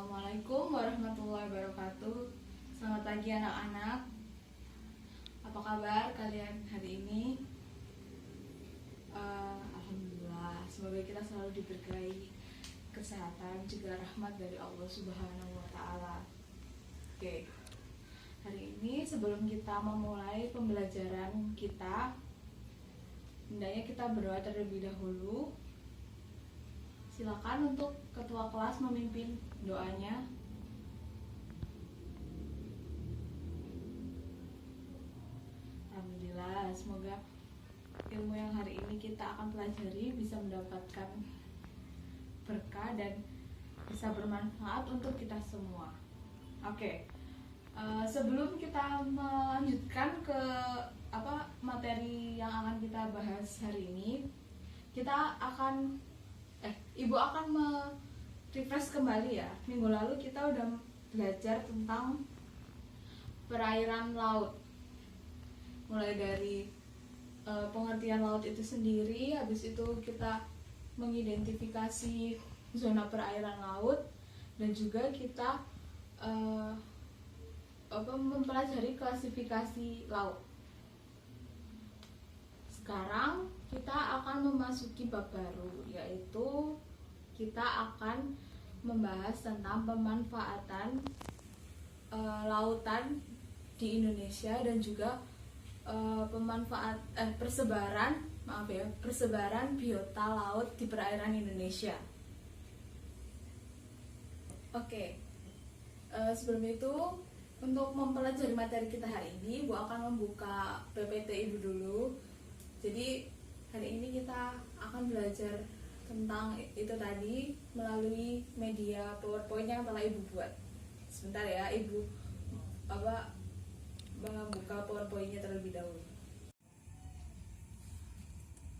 Assalamualaikum warahmatullahi wabarakatuh. Selamat pagi anak-anak. Apa kabar kalian hari ini? Alhamdulillah. Semoga kita selalu diberkahi kesehatan juga rahmat dari Allah Subhanahu wa taala. Oke. Hari ini sebelum kita memulai pembelajaran kita, hendaknya kita berdoa terlebih dahulu. Silakan untuk ketua kelas memimpin doanya. Alhamdulillah, semoga ilmu yang hari ini kita akan pelajari bisa mendapatkan berkah dan bisa bermanfaat untuk kita semua. Oke. Sebelum kita melanjutkan ke materi yang akan kita bahas hari ini, kita akan Ibu akan refresh kembali ya. Minggu lalu kita udah belajar tentang perairan laut, mulai dari pengertian laut itu sendiri. Habis itu kita mengidentifikasi zona perairan laut, dan juga kita mempelajari klasifikasi laut. Sekarang kita akan memasuki bab baru, yaitu kita akan membahas tentang pemanfaatan lautan di Indonesia dan juga persebaran biota laut di perairan Indonesia. Oke. Sebelum itu, untuk mempelajari materi kita hari ini, Ibu akan membuka PPT Ibu dulu. Jadi hari ini kita akan belajar tentang itu tadi melalui media PowerPoint yang telah Ibu buat. Sebentar ya, Ibu membuka PowerPoint-nya terlebih dahulu.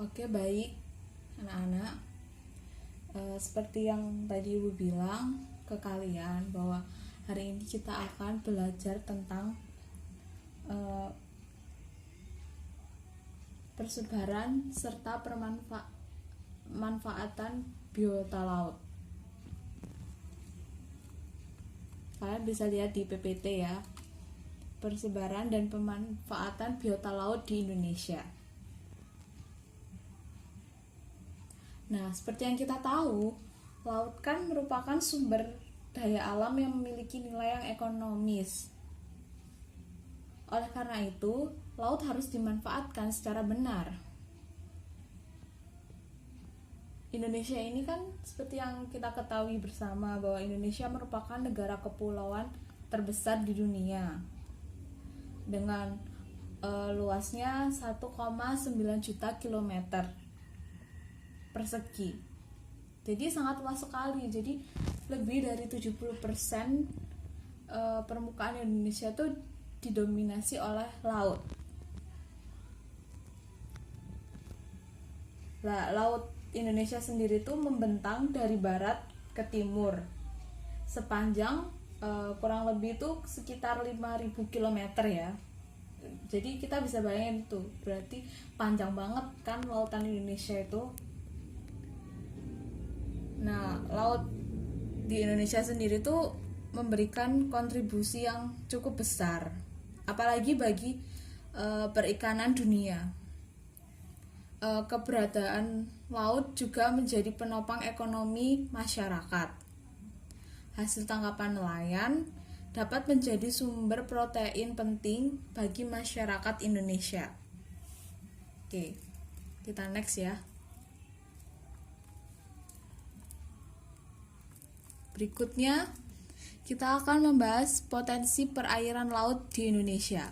Oke, baik anak-anak. Seperti yang tadi Ibu bilang ke kalian bahwa hari ini kita akan belajar tentang persebaran serta pemanfaatan biota laut. Kalian bisa lihat di PPT ya, persebaran dan pemanfaatan biota laut di Indonesia. Nah, seperti yang kita tahu, laut kan merupakan sumber daya alam yang memiliki nilai yang ekonomis. Oleh karena itu, laut harus dimanfaatkan secara benar. Indonesia ini kan seperti yang kita ketahui bersama bahwa Indonesia merupakan negara kepulauan terbesar di dunia dengan luasnya 1,9 juta kilometer persegi. Jadi sangat luas sekali. Jadi lebih dari 70% permukaan Indonesia itu didominasi oleh laut. Laut Indonesia sendiri itu membentang dari barat ke timur sepanjang kurang lebih itu sekitar 5.000 km ya. Jadi kita bisa bayangin tuh, berarti panjang banget kan lautan Indonesia itu. Nah, laut di Indonesia sendiri tuh memberikan kontribusi yang cukup besar, apalagi bagi perikanan dunia. Keberadaan laut juga menjadi penopang ekonomi masyarakat. Hasil tangkapan nelayan dapat menjadi sumber protein penting bagi masyarakat Indonesia. Oke, kita next ya. Berikutnya, kita akan membahas potensi perairan laut di Indonesia.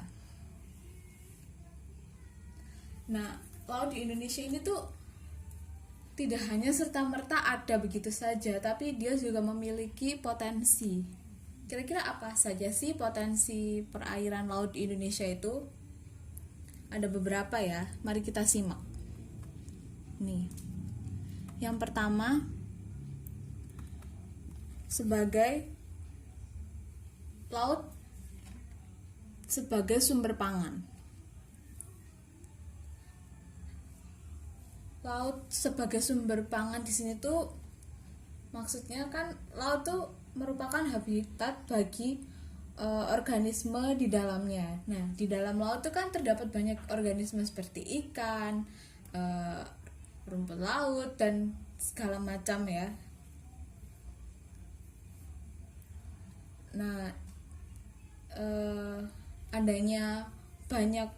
Nah, laut di Indonesia ini tuh tidak hanya serta-merta ada begitu saja, tapi dia juga memiliki potensi. Kira-kira apa saja sih potensi perairan laut di Indonesia itu? Ada beberapa ya, mari kita simak. Nih, yang pertama, sebagai laut sebagai sumber pangan. Laut sebagai sumber pangan di sini tuh maksudnya kan laut tuh merupakan habitat bagi organisme di dalamnya. Nah, di dalam laut itu kan terdapat banyak organisme seperti ikan, rumput laut dan segala macam ya. Nah, adanya banyak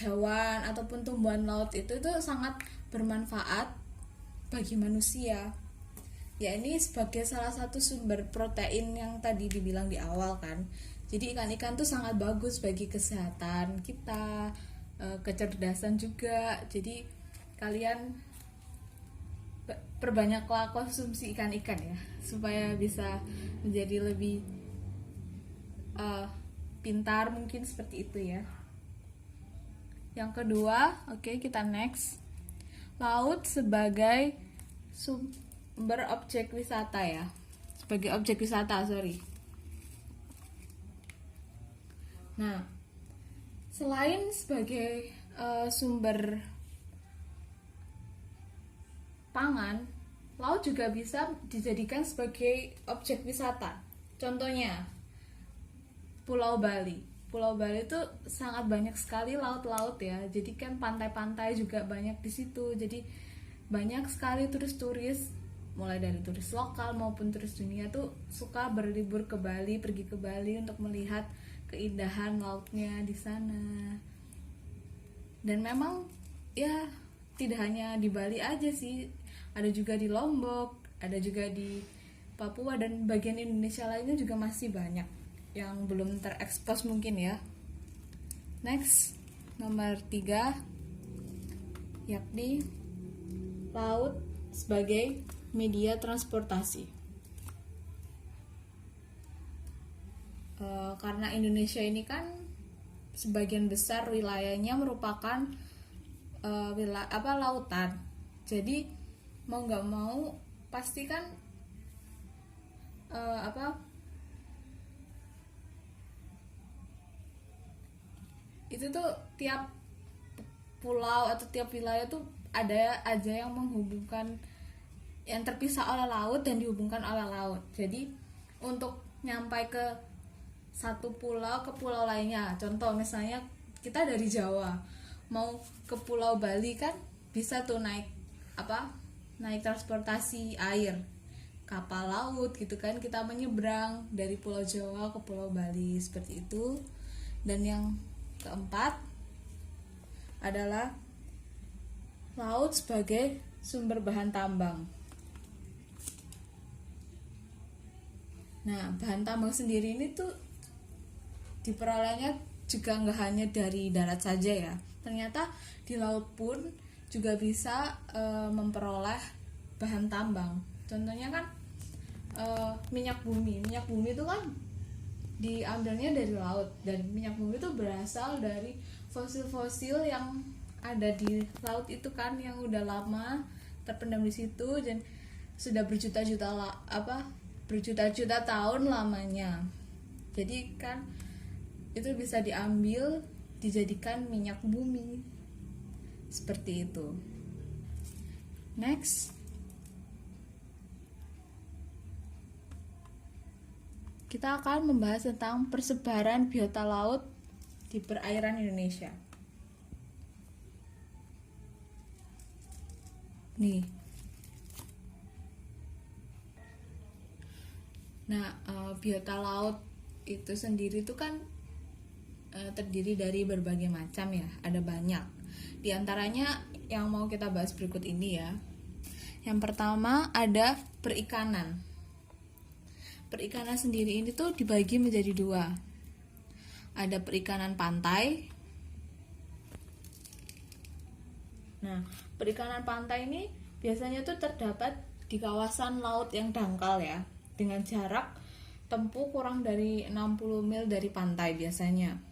hewan ataupun tumbuhan laut itu sangat bermanfaat bagi manusia. Ya, ini sebagai salah satu sumber protein yang tadi dibilang di awal kan. Jadi ikan-ikan tuh sangat bagus bagi kesehatan kita, kecerdasan juga. Jadi kalian perbanyaklah konsumsi ikan-ikan ya, supaya bisa menjadi lebih pintar, mungkin seperti itu ya. Yang kedua, oke, kita next. Laut sebagai sumber objek wisata ya. Sebagai objek wisata, sorry. Nah, selain sebagai sumber pangan, laut juga bisa dijadikan sebagai objek wisata. Contohnya, Pulau Bali. Pulau Bali itu sangat banyak sekali laut-laut ya. Jadi kan pantai-pantai juga banyak di situ. Jadi banyak sekali turis-turis, mulai dari turis lokal maupun turis dunia tuh suka berlibur ke Bali, pergi ke Bali untuk melihat keindahan lautnya di sana. Dan memang ya tidak hanya di Bali aja sih, ada juga di Lombok, ada juga di Papua, dan bagian Indonesia lainnya juga masih banyak yang belum terekspos mungkin ya. Next, nomor 3, yakni laut sebagai media transportasi. Karena Indonesia ini kan sebagian besar wilayahnya merupakan lautan. Jadi mau nggak mau pasti kan itu tuh tiap pulau atau tiap wilayah tuh ada aja yang menghubungkan, yang terpisah oleh laut dan dihubungkan oleh laut. Jadi untuk nyampai ke satu pulau ke pulau lainnya, contoh misalnya kita dari Jawa mau ke Pulau Bali kan bisa tuh naik transportasi air, kapal laut gitu kan, kita menyeberang dari Pulau Jawa ke Pulau Bali seperti itu. Dan yang keempat adalah laut sebagai sumber bahan tambang. Nah, bahan tambang sendiri ini tuh diperolehnya juga nggak hanya dari darat saja ya. Ternyata di laut pun juga bisa memperoleh bahan tambang. Contohnya kan minyak bumi. Minyak bumi itu kan diambilnya dari laut, dan minyak bumi itu berasal dari fosil-fosil yang ada di laut itu kan, yang udah lama terpendam di situ dan sudah berjuta-juta tahun lamanya. Jadi kan itu bisa diambil dijadikan minyak bumi seperti itu. Next, kita akan membahas tentang persebaran biota laut di perairan Indonesia. Nih. Nah, biota laut itu sendiri itu kan terdiri dari berbagai macam ya, ada banyak. Di antaranya yang mau kita bahas berikut ini ya. Yang pertama ada perikanan. Perikanan sendiri ini tuh dibagi menjadi 2. Ada perikanan pantai. Nah, perikanan pantai ini biasanya tuh terdapat di kawasan laut yang dangkal ya, dengan jarak tempuh kurang dari 60 mil dari pantai biasanya.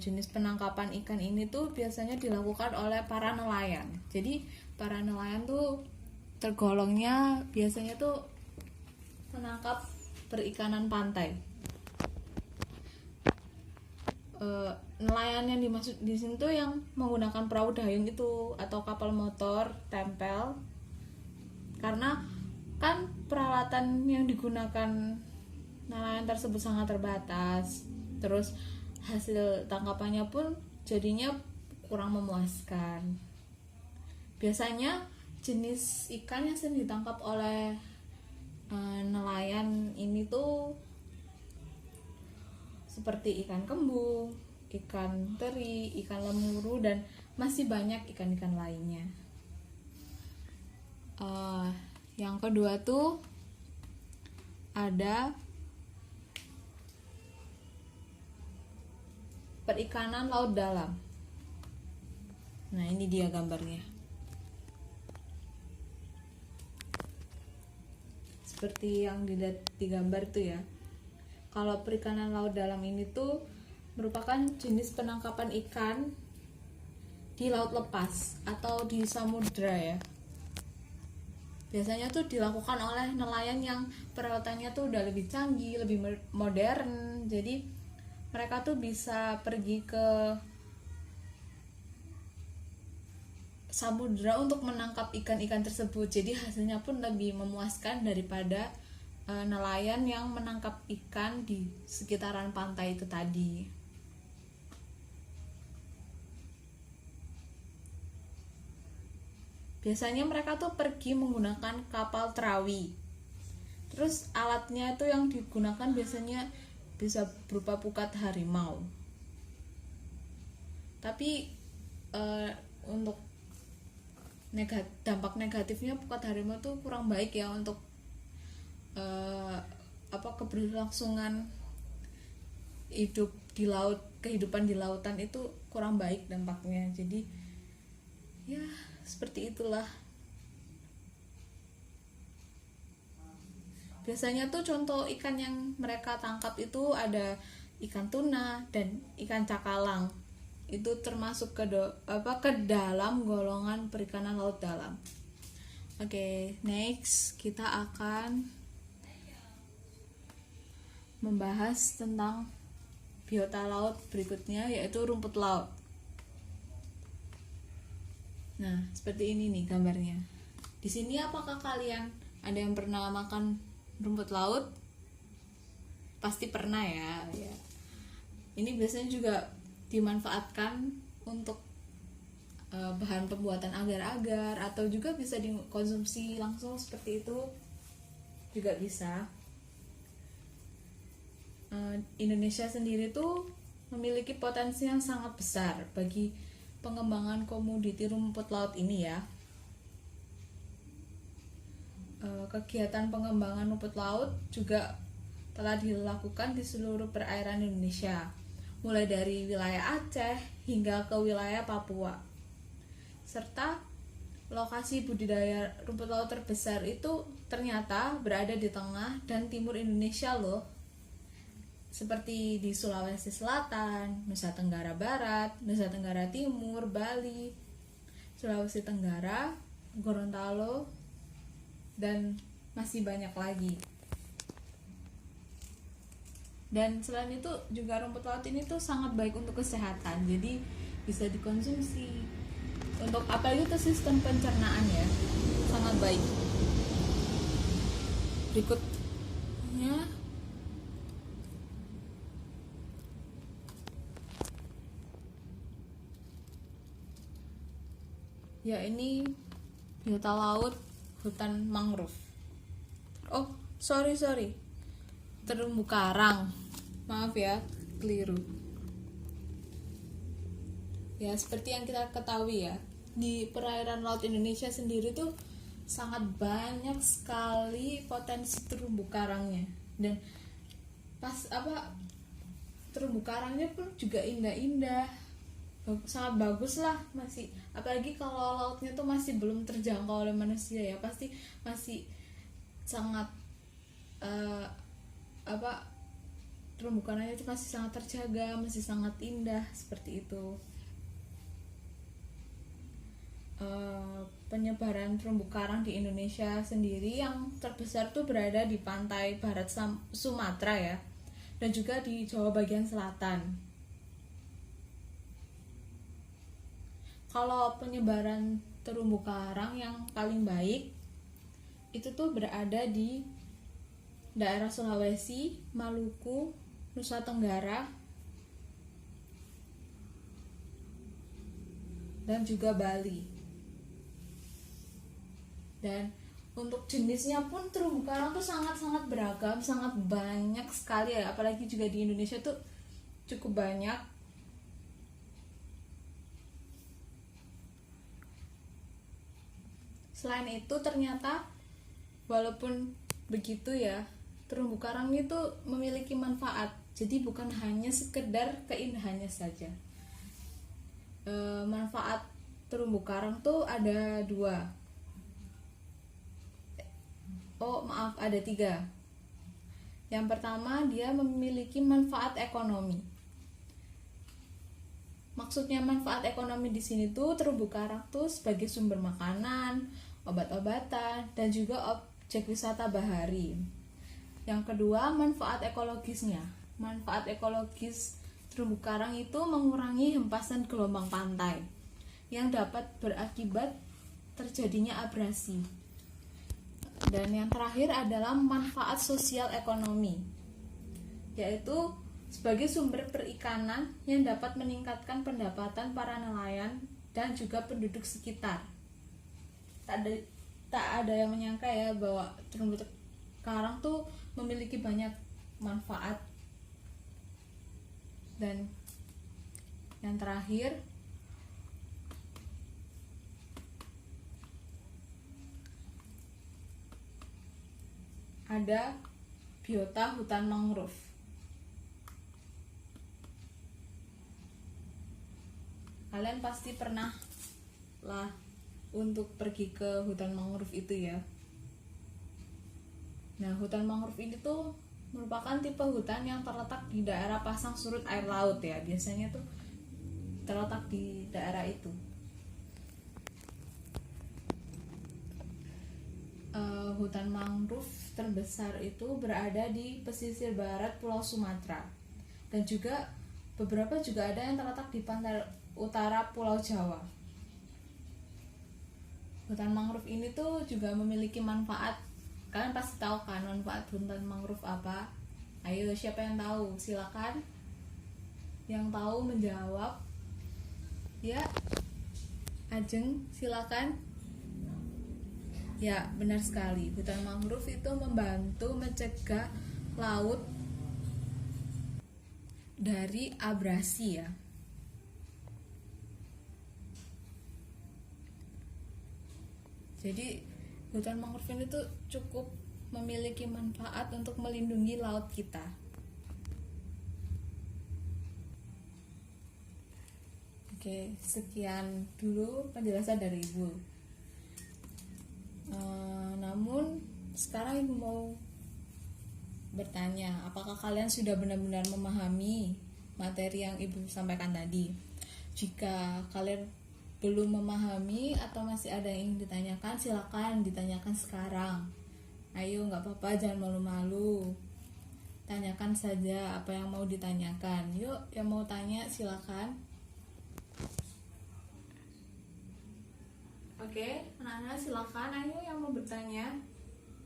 Jenis penangkapan ikan ini tuh biasanya dilakukan oleh para nelayan. Jadi para nelayan tuh tergolongnya biasanya tuh menangkap perikanan pantai. Nelayan yang dimaksud di sini tuh yang menggunakan perahu dayung itu atau kapal motor tempel, karena kan peralatan yang digunakan nelayan tersebut sangat terbatas, terus hasil tangkapannya pun jadinya kurang memuaskan. Biasanya jenis ikan yang sering ditangkap oleh nelayan ini tuh seperti ikan kembung, ikan teri, ikan lemuru, dan masih banyak ikan-ikan lainnya. Yang kedua tuh ada perikanan laut dalam. Nah, ini dia gambarnya. Seperti yang dilihat di gambar tuh ya. Kalau perikanan laut dalam ini tuh merupakan jenis penangkapan ikan di laut lepas atau di samudra ya. Biasanya tuh dilakukan oleh nelayan yang peralatannya tuh udah lebih canggih, lebih modern. Jadi mereka tuh bisa pergi ke samudra untuk menangkap ikan-ikan tersebut. Jadi hasilnya pun lebih memuaskan daripada nelayan yang menangkap ikan di sekitaran pantai itu tadi. Biasanya mereka tuh pergi menggunakan kapal terawi. Terus alatnya itu yang digunakan biasanya bisa berupa pukat harimau. Tapi untuk dampak negatifnya pukat harimau tuh kurang baik ya untuk keberlangsungan hidup di laut, kehidupan di lautan itu kurang baik dampaknya. Jadi ya seperti itulah. Biasanya tuh contoh ikan yang mereka tangkap itu ada ikan tuna dan ikan cakalang. Itu termasuk ke dalam golongan perikanan laut dalam. Oke, next kita akan membahas tentang biota laut berikutnya, yaitu rumput laut. Nah, seperti ini nih gambarnya. Di sini apakah kalian ada yang pernah makan rumput laut? Pasti pernah ya. Ini biasanya juga dimanfaatkan untuk bahan pembuatan agar-agar, atau juga bisa dikonsumsi langsung seperti itu juga bisa. Indonesia sendiri tuh memiliki potensi yang sangat besar bagi pengembangan komoditi rumput laut ini ya. Kegiatan pengembangan rumput laut juga telah dilakukan di seluruh perairan Indonesia, mulai dari wilayah Aceh hingga ke wilayah Papua. Serta lokasi budidaya rumput laut terbesar itu ternyata berada di tengah dan timur Indonesia loh. Seperti di Sulawesi Selatan, Nusa Tenggara Barat, Nusa Tenggara Timur, Bali, Sulawesi Tenggara, Gorontalo, dan masih banyak lagi. Dan selain itu juga rumput laut ini tuh sangat baik untuk kesehatan, jadi bisa dikonsumsi untuk apalagi itu sistem pencernaan ya, sangat baik. Berikutnya ya, ini biota laut hutan mangrove. Oh, sorry terumbu karang, maaf ya, keliru ya. Seperti yang kita ketahui ya, di perairan laut Indonesia sendiri tuh sangat banyak sekali potensi terumbu karangnya, dan terumbu karangnya pun juga indah-indah, sangat bagus lah. Masih apalagi kalau lautnya tuh masih belum terjangkau oleh manusia ya, pasti masih sangat terumbu karangnya itu masih sangat terjaga, masih sangat indah seperti itu. Penyebaran terumbu karang di Indonesia sendiri yang terbesar tuh berada di pantai barat Sumatera ya, dan juga di Jawa bagian selatan. Kalau penyebaran terumbu karang yang paling baik itu tuh berada di daerah Sulawesi, Maluku, Nusa Tenggara, dan juga Bali. Dan untuk jenisnya pun terumbu karang tuh sangat-sangat beragam, sangat banyak sekali ya, apalagi juga di Indonesia tuh cukup banyak. Selain itu ternyata walaupun begitu ya, terumbu karang itu memiliki manfaat. Jadi bukan hanya sekedar keindahannya saja. Manfaat terumbu karang tuh ada 2. Ada 3. Yang pertama, dia memiliki manfaat ekonomi. Maksudnya manfaat ekonomi di sini tuh terumbu karang tuh sebagai sumber makanan, obat-obatan, dan juga objek wisata bahari. Yang kedua, manfaat ekologisnya. Manfaat ekologis terumbu karang itu mengurangi hempasan gelombang pantai yang dapat berakibat terjadinya abrasi. Dan yang terakhir adalah manfaat sosial ekonomi, yaitu sebagai sumber perikanan yang dapat meningkatkan pendapatan para nelayan dan juga penduduk sekitar. Tak ada yang menyangka ya bahwa terumbu karang tuh memiliki banyak manfaat. Dan yang terakhir, ada biota hutan mangrove. Kalian pasti pernah lah untuk pergi ke hutan mangrove itu ya. Nah, hutan mangrove ini tuh merupakan tipe hutan yang terletak di daerah pasang surut air laut ya. Biasanya tuh terletak di daerah itu. Hutan mangrove terbesar itu berada di pesisir barat Pulau Sumatera, dan juga beberapa juga ada yang terletak di pantai utara Pulau Jawa. Hutan mangrove ini tuh juga memiliki manfaat. Kalian pasti tahu kan manfaat hutan mangrove apa? Ayo, siapa yang tahu? Silakan. Yang tahu menjawab. Ya, Ajeng, silakan. Ya, benar sekali. Hutan mangrove itu membantu mencegah laut dari abrasi ya. Jadi hutan mangrove ini tuh cukup memiliki manfaat untuk melindungi laut kita. Oke, sekian dulu penjelasan dari Ibu. Namun sekarang Ibu mau bertanya, apakah kalian sudah benar-benar memahami materi yang Ibu sampaikan tadi? Jika kalian belum memahami atau masih ada yang ingin ditanyakan, silakan ditanyakan sekarang. Ayo, nggak apa-apa, jangan malu-malu. Tanyakan saja apa yang mau ditanyakan. Yuk, yang mau tanya silakan. Oke, anak-anak silakan. Ayo yang mau bertanya.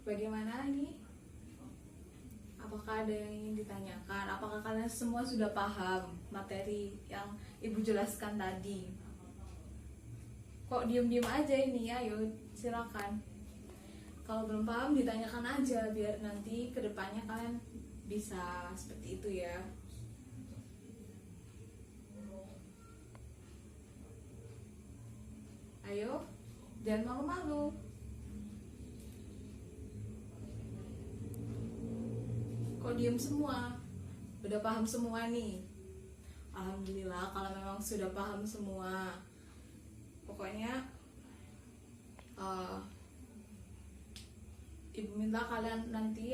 Bagaimana ini? Apakah ada yang ingin ditanyakan? Apakah kalian semua sudah paham materi yang Ibu jelaskan tadi? Kok diem-diem aja ini ya? Ayo silakan. Kalau belum paham ditanyakan aja, biar nanti kedepannya kalian bisa seperti itu ya. Ayo, jangan malu-malu. Kok diem semua? Udah paham semua nih? Alhamdulillah kalau memang sudah paham semua. Pokoknya Ibu minta kalian nanti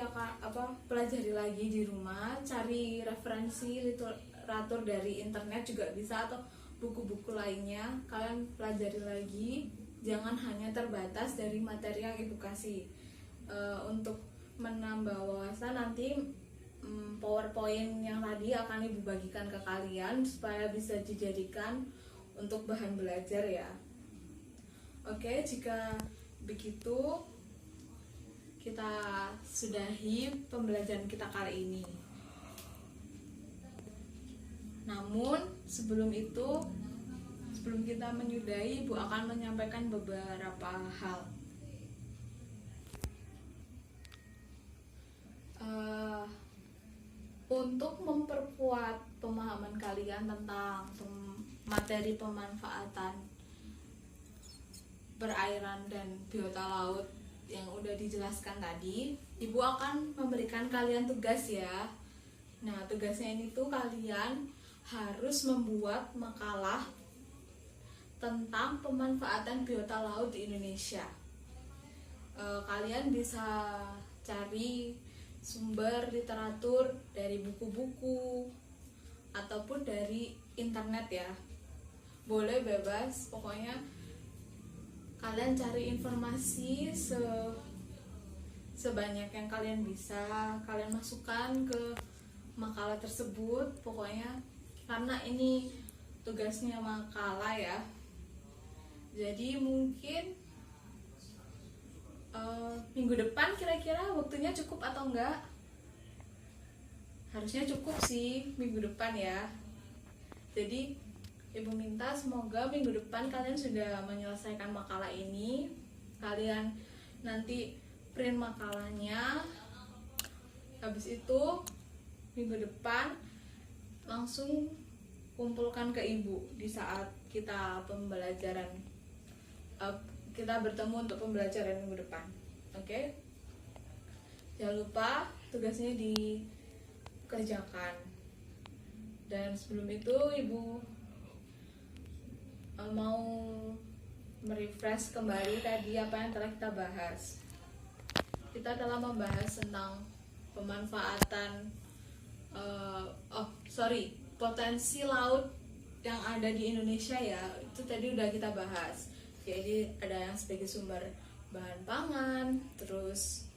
pelajari lagi di rumah, cari referensi literatur dari internet juga bisa, atau buku-buku lainnya. Kalian pelajari lagi, jangan hanya terbatas dari materi yang Ibu kasih. Untuk menambah wawasan nanti PowerPoint yang tadi akan Ibu bagikan ke kalian supaya bisa dijadikan untuk bahan belajar ya. Oke, jika begitu kita sudahi pembelajaran kita kali ini. Namun sebelum kita menyudahi, Ibu akan menyampaikan beberapa hal. Untuk memperkuat pemahaman kalian tentang materi pemanfaatan perairan dan biota laut yang udah dijelaskan tadi, Ibu akan memberikan kalian tugas ya. Nah, tugasnya ini tuh kalian harus membuat makalah tentang pemanfaatan biota laut di Indonesia. Kalian bisa cari sumber literatur dari buku-buku ataupun dari internet ya. Boleh bebas, pokoknya kalian cari informasi sebanyak yang kalian bisa, kalian masukkan ke makalah tersebut. Pokoknya karena ini tugasnya makalah ya, jadi mungkin minggu depan kira-kira waktunya cukup atau enggak? Harusnya cukup sih minggu depan ya. Jadi Ibu minta semoga minggu depan kalian sudah menyelesaikan makalah ini. Kalian nanti print makalahnya. Habis itu minggu depan langsung kumpulkan ke Ibu di saat kita kita bertemu untuk pembelajaran minggu depan. Oke? Jangan lupa tugasnya dikerjakan. Dan sebelum itu Ibu mau merefresh kembali tadi apa yang telah kita bahas. Kita telah membahas tentang pemanfaatan potensi laut yang ada di Indonesia ya. Itu tadi udah kita bahas. Jadi ada yang sebagai sumber bahan pangan, terus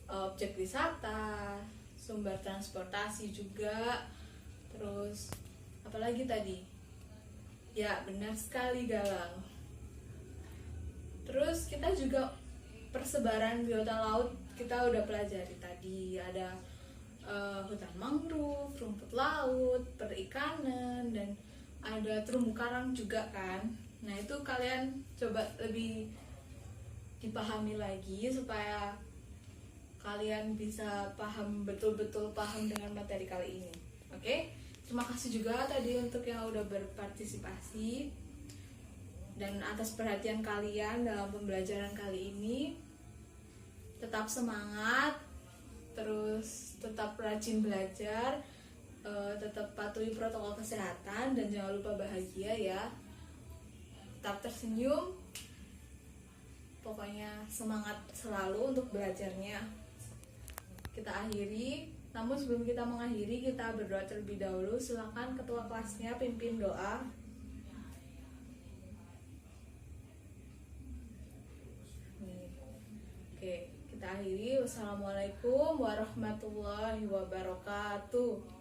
objek wisata, sumber transportasi juga, terus apalagi tadi? Ya benar sekali Galang. Terus kita juga persebaran biota laut kita udah pelajari tadi. Ada hutan mangrove, rumput laut, perikanan, dan ada terumbu karang juga kan. Nah itu kalian coba lebih dipahami lagi supaya kalian bisa betul-betul paham dengan materi kali ini. Oke? Terima kasih juga tadi untuk yang udah berpartisipasi dan atas perhatian kalian dalam pembelajaran kali ini. Tetap semangat, terus tetap rajin belajar, tetap patuhi protokol kesehatan, dan jangan lupa bahagia ya. Tetap tersenyum, pokoknya semangat selalu untuk belajarnya. Kita akhiri, namun sebelum kita mengakhiri kita berdoa terlebih dahulu. Silakan ketua kelasnya pimpin doa. Oke, kita akhiri. Wassalamualaikum warahmatullahi wabarakatuh.